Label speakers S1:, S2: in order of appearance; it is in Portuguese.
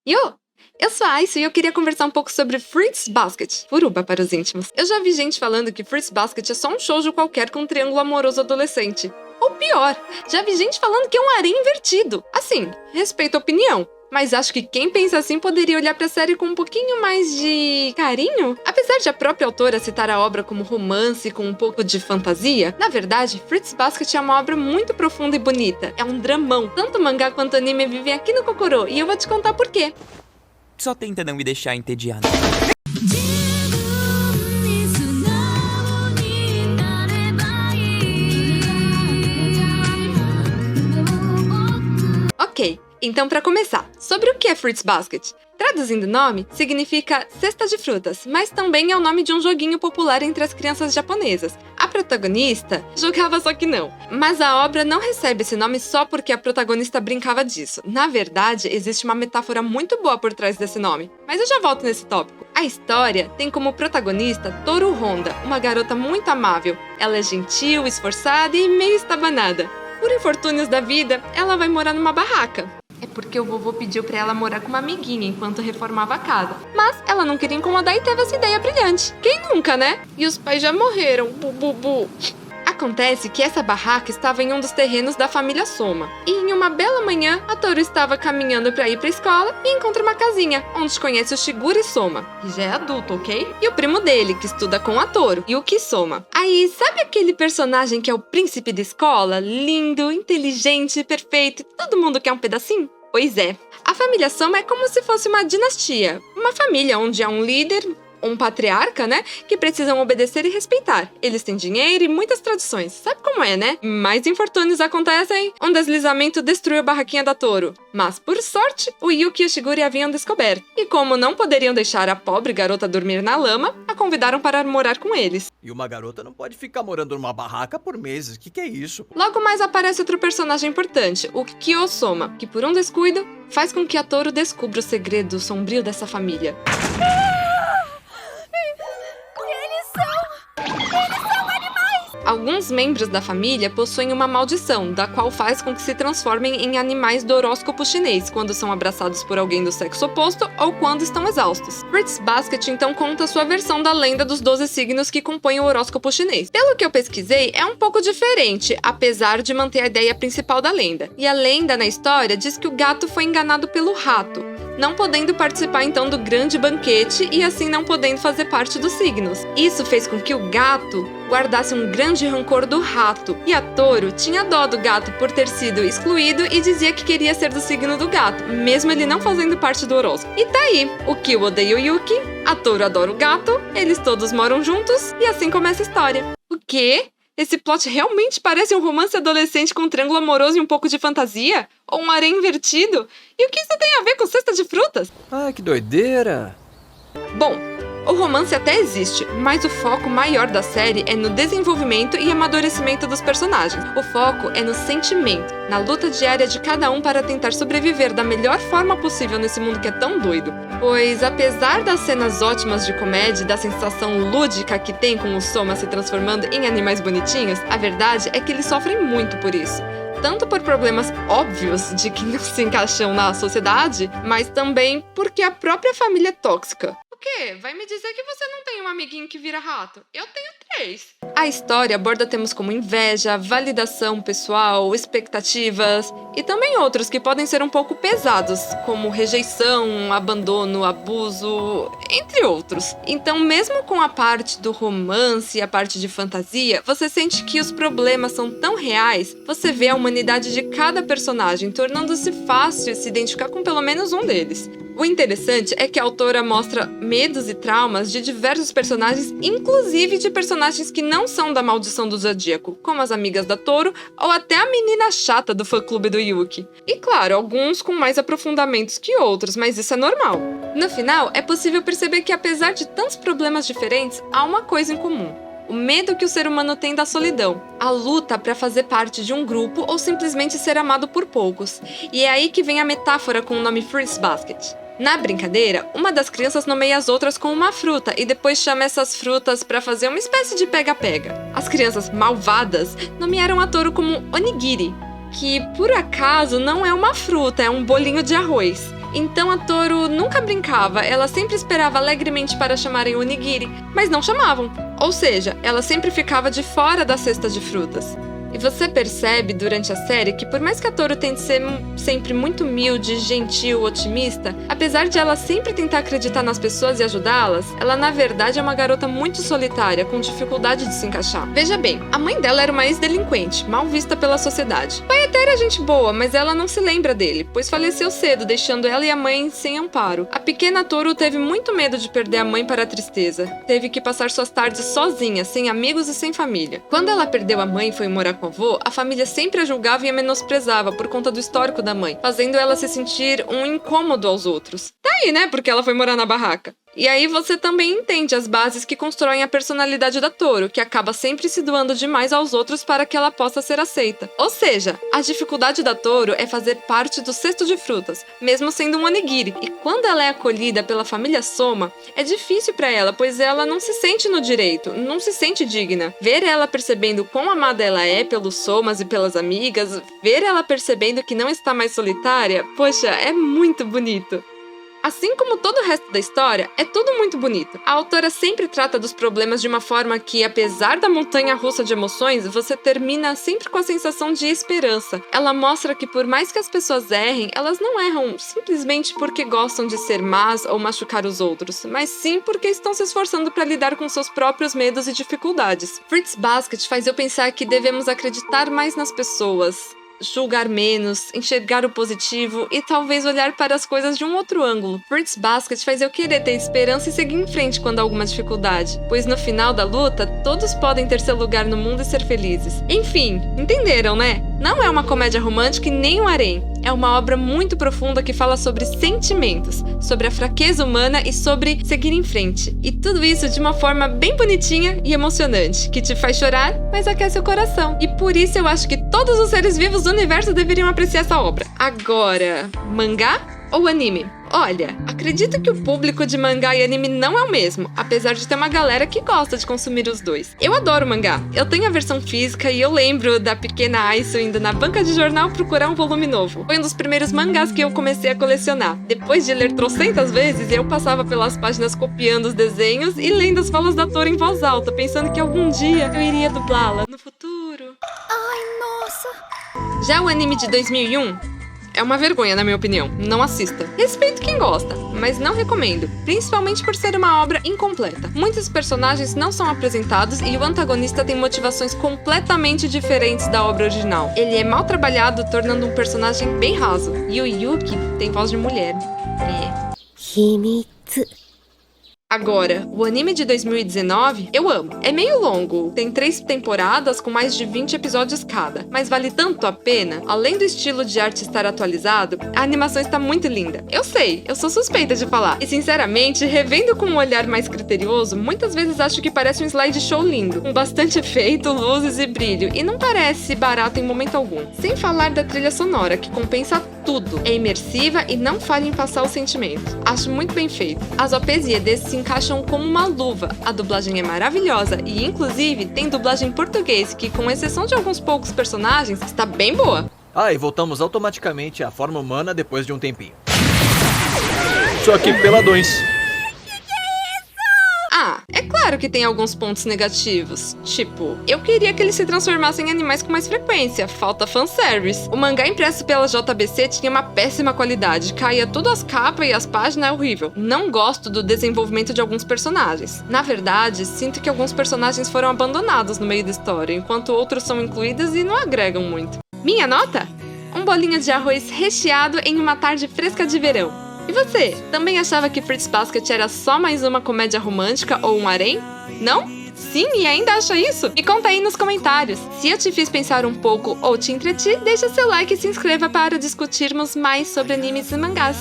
S1: Yo! Eu sou a Aisu e eu queria conversar um pouco sobre Fruits Basket, Furuba para os íntimos. Eu já vi gente falando que Fruits Basket é só um shoujo qualquer com um triângulo amoroso adolescente. Ou pior, já vi gente falando que é um harém invertido. Assim, respeito a opinião, mas acho que quem pensa assim poderia olhar pra série com um pouquinho mais de carinho. Apesar de a própria autora citar a obra como romance com um pouco de fantasia, na verdade, Fruits Basket é uma obra muito profunda e bonita. É um dramão. Tanto o mangá quanto o anime vivem aqui no Kokoro, e eu vou te contar por quê.
S2: Só tenta não me deixar entediado.
S1: Ok, então para começar, sobre o que é Fruits Basket? Traduzindo o nome, significa cesta de frutas, mas também é o nome de um joguinho popular entre as crianças japonesas. A protagonista jogava só que não, mas a obra não recebe esse nome só porque a protagonista brincava disso. Na verdade, existe uma metáfora muito boa por trás desse nome, mas eu já volto nesse tópico. A história tem como protagonista Toru Honda, uma garota muito amável. Ela é gentil, esforçada e meio estabanada. Por infortúnios da vida, ela vai morar numa barraca. É porque o vovô pediu pra ela morar com uma amiguinha enquanto reformava a casa. Mas ela não queria incomodar e teve essa ideia brilhante. Quem nunca, né? E os pais já morreram, bu. Acontece que essa barraca estava em um dos terrenos da família Soma. E em uma bela manhã, a Toru estava caminhando para ir para a escola e encontra uma casinha, onde conhece o Shigure Soma, que já é adulto, ok? E o primo dele, que estuda com a Toru, Yuki Soma. Aí, sabe aquele personagem que é o príncipe da escola? Lindo, inteligente, perfeito, e todo mundo quer um pedacinho? Pois é. A família Soma é como se fosse uma dinastia. Uma família onde há um líder, um patriarca, né, que precisam obedecer e respeitar. Eles têm dinheiro e muitas tradições. Sabe como é, né? Mais infortúnios acontecem. Um deslizamento destruiu a barraquinha da Toru. Mas, por sorte, o Yuki e o Shigure haviam descoberto. E como não poderiam deixar a pobre garota dormir na lama, a convidaram para morar com eles.
S2: E uma garota não pode ficar morando numa barraca por meses. Que é isso?
S1: Logo mais aparece outro personagem importante, o Kyo Soma, que por um descuido, faz com que a Toru descubra o segredo sombrio dessa família. Alguns membros da família possuem uma maldição, da qual faz com que se transformem em animais do horóscopo chinês, quando são abraçados por alguém do sexo oposto ou quando estão exaustos. Fruits Basket então conta sua versão da lenda dos 12 signos que compõem o horóscopo chinês. Pelo que eu pesquisei, é um pouco diferente, apesar de manter a ideia principal da lenda. E a lenda na história diz que o gato foi enganado pelo rato, não podendo participar então do grande banquete e assim não podendo fazer parte dos signos. Isso fez com que o gato guardasse um grande rancor do rato, e a Toru tinha dó do gato por ter sido excluído e dizia que queria ser do signo do gato, mesmo ele não fazendo parte do horóscopo. E tá aí, o Kyo odeia o Yuki, a Toru adora o gato, eles todos moram juntos e assim começa a história. O quê? Esse plot realmente parece um romance adolescente com um triângulo amoroso e um pouco de fantasia? Ou um harém invertido? E o que isso tem a ver com cesta de frutas?
S2: Ah, que doideira!
S1: Bom, o romance até existe, mas o foco maior da série é no desenvolvimento e amadurecimento dos personagens. O foco é no sentimento, na luta diária de cada um para tentar sobreviver da melhor forma possível nesse mundo que é tão doido. Pois, apesar das cenas ótimas de comédia e da sensação lúdica que tem com o Soma se transformando em animais bonitinhos, a verdade é que eles sofrem muito por isso. Tanto por problemas óbvios de que não se encaixam na sociedade, mas também porque a própria família é tóxica. O quê? Vai me dizer que você não tem um amiguinho que vira rato? Eu tenho 3. A história aborda temas como inveja, validação pessoal, expectativas e também outros que podem ser um pouco pesados, como rejeição, abandono, abuso, entre outros. Então, mesmo com a parte do romance e a parte de fantasia, você sente que os problemas são tão reais, você vê a humanidade de cada personagem, tornando-se fácil se identificar com pelo menos um deles. O interessante é que a autora mostra medos e traumas de diversos personagens, inclusive de personagens que não são da maldição do Zodíaco, como as amigas da Toru ou até a menina chata do fã-clube do Yuki. E claro, alguns com mais aprofundamentos que outros, mas isso é normal. No final, é possível perceber que apesar de tantos problemas diferentes, há uma coisa em comum. O medo que o ser humano tem da solidão, a luta para fazer parte de um grupo ou simplesmente ser amado por poucos. E é aí que vem a metáfora com o nome Fruits Basket. Na brincadeira, uma das crianças nomeia as outras com uma fruta e depois chama essas frutas para fazer uma espécie de pega-pega. As crianças malvadas nomearam a Toru como onigiri, que por acaso não é uma fruta, é um bolinho de arroz. Então a Toru nunca brincava, ela sempre esperava alegremente para chamarem o onigiri, mas não chamavam. Ou seja, ela sempre ficava de fora da cesta de frutas. E você percebe durante a série que por mais que a Toru tente ser sempre muito humilde, gentil, otimista, apesar de ela sempre tentar acreditar nas pessoas e ajudá-las, ela na verdade é uma garota muito solitária, com dificuldade de se encaixar. Veja bem, a mãe dela era uma ex-delinquente, mal vista pela sociedade. O pai até era gente boa, mas ela não se lembra dele, pois faleceu cedo, deixando ela e a mãe sem amparo. A pequena Toru teve muito medo de perder a mãe para a tristeza. Teve que passar suas tardes sozinha, sem amigos e sem família. Quando ela perdeu a mãe e foi morar com o avô, a família sempre a julgava e a menosprezava por conta do histórico da mãe, fazendo ela se sentir um incômodo aos outros. Tá aí, né? Porque ela foi morar na barraca. E aí você também entende as bases que constroem a personalidade da Toru, que acaba sempre se doando demais aos outros para que ela possa ser aceita. Ou seja, a dificuldade da Toru é fazer parte do cesto de frutas, mesmo sendo um onigiri. E quando ela é acolhida pela família Soma, é difícil para ela, pois ela não se sente no direito, não se sente digna. Ver ela percebendo quão amada ela é pelos Somas e pelas amigas, ver ela percebendo que não está mais solitária, poxa, é muito bonito. Assim como todo o resto da história, é tudo muito bonito. A autora sempre trata dos problemas de uma forma que, apesar da montanha-russa de emoções, você termina sempre com a sensação de esperança. Ela mostra que por mais que as pessoas errem, elas não erram simplesmente porque gostam de ser más ou machucar os outros, mas sim porque estão se esforçando para lidar com seus próprios medos e dificuldades. Fruits Basket faz eu pensar que devemos acreditar mais nas pessoas, julgar menos, enxergar o positivo e talvez olhar para as coisas de um outro ângulo. Fruits Basket faz eu querer ter esperança e seguir em frente quando há alguma dificuldade, pois no final da luta, todos podem ter seu lugar no mundo e ser felizes. Enfim, entenderam, né? Não é uma comédia romântica e nem um harém. É uma obra muito profunda que fala sobre sentimentos, sobre a fraqueza humana e sobre seguir em frente. E tudo isso de uma forma bem bonitinha e emocionante, que te faz chorar, mas aquece o coração. E por isso eu acho que todos os seres vivos do universo deveriam apreciar essa obra. Agora, mangá ou anime? Olha, acredito que o público de mangá e anime não é o mesmo, apesar de ter uma galera que gosta de consumir os dois. Eu adoro mangá. Eu tenho a versão física e eu lembro da pequena Aisu indo na banca de jornal procurar um volume novo. Foi um dos primeiros mangás que eu comecei a colecionar. Depois de ler trocentas vezes, eu passava pelas páginas copiando os desenhos e lendo as falas da Toru em voz alta, pensando que algum dia eu iria dublá-la no futuro.
S3: Ai, nossa!
S1: Já o anime de 2001... é uma vergonha, na minha opinião. Não assista. Respeito quem gosta, mas não recomendo, principalmente por ser uma obra incompleta. Muitos personagens não são apresentados e o antagonista tem motivações completamente diferentes da obra original. Ele é mal trabalhado, tornando um personagem bem raso. E o Yuki tem voz de mulher.
S3: Himitsu.
S1: Agora, o anime de 2019, eu amo. É meio longo, tem 3 temporadas com mais de 20 episódios cada, mas vale tanto a pena. Além do estilo de arte estar atualizado, a animação está muito linda. Eu sei, eu sou suspeita de falar. E sinceramente, revendo com um olhar mais criterioso, muitas vezes acho que parece um slideshow lindo, com bastante efeito, luzes e brilho, e não parece barato em momento algum. Sem falar da trilha sonora, que compensa tudo. É imersiva e não falha em passar o sentimento. Acho muito bem feito. As OPs e EDs se encaixam como uma luva. A dublagem é maravilhosa e, inclusive, tem dublagem em português que, com exceção de alguns poucos personagens, está bem boa.
S2: E voltamos automaticamente à forma humana depois de um tempinho. Só que peladões.
S1: É claro que tem alguns pontos negativos. Tipo, eu queria que eles se transformassem em animais com mais frequência. Falta fanservice. O mangá impresso pela JBC tinha uma péssima qualidade. Caía tudo as capas e as páginas, é horrível. Não gosto do desenvolvimento de alguns personagens. Na verdade, sinto que alguns personagens foram abandonados no meio da história, enquanto outros são incluídos e não agregam muito. Minha nota? Um bolinho de arroz recheado em uma tarde fresca de verão. E você, também achava que Fruits Basket era só mais uma comédia romântica ou um harém? Não? Sim, e ainda acha isso? Me conta aí nos comentários. Se eu te fiz pensar um pouco ou te entreti, deixa seu like e se inscreva para discutirmos mais sobre animes e mangás.